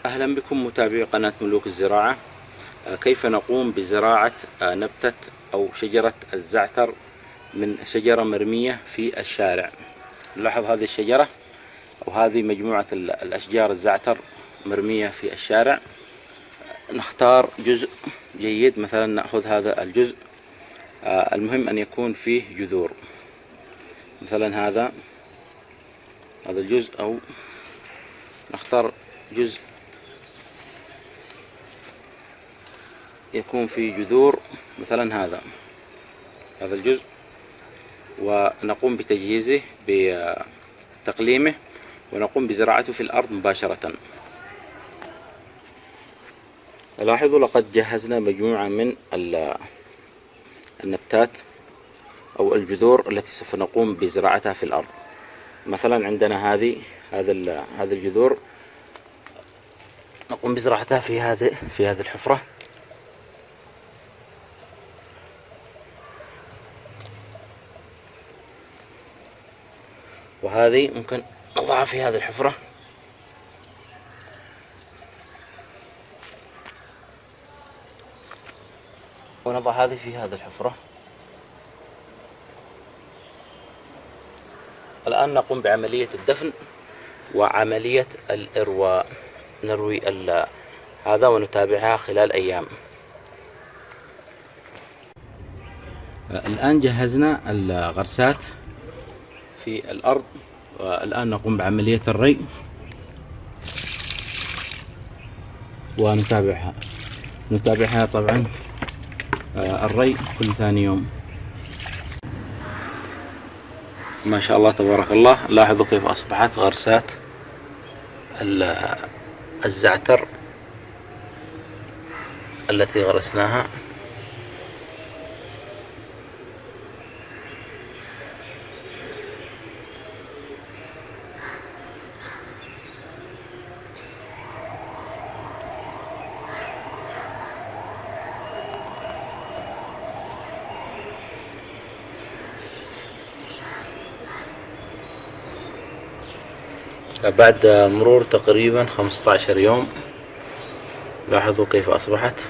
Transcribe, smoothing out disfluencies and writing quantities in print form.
أهلا بكم متابعي قناة ملوك الزراعة. كيف نقوم بزراعة نبتة أو شجرة الزعتر من شجرة مرمية في الشارع. نلاحظ هذه الشجرة أو هذه مجموعة الأشجار الزعتر مرمية في الشارع. نختار جزء جيد، مثلا نأخذ هذا الجزء، المهم أن يكون فيه جذور، مثلا هذا الجزء، أو نختار جزء يكون فيه جذور، مثلا هذا الجزء، ونقوم بتجهيزه بتقليمه ونقوم بزراعته في الأرض مباشرة. لاحظوا لقد جهزنا مجموعة من النبتات أو الجذور التي سوف نقوم بزراعتها في الأرض. مثلا عندنا هذا الجذور نقوم بزراعتها في هذه الحفرة. وهذه ممكن نضعها في هذه الحفرة. ونضع هذه في هذه الحفرة. الآن نقوم بعملية الدفن وعملية الإرواء. نروي هذا ونتابعها خلال أيام. الآن جهزنا الغرسات في الأرض، والآن نقوم بعملية الري ونتابعها طبعا الري كل ثاني يوم. ما شاء الله تبارك الله. لاحظوا كيف أصبحت غرسات الزعتر التي غرسناها. بعد مرور تقريبا 15 يوم لاحظوا كيف أصبحت.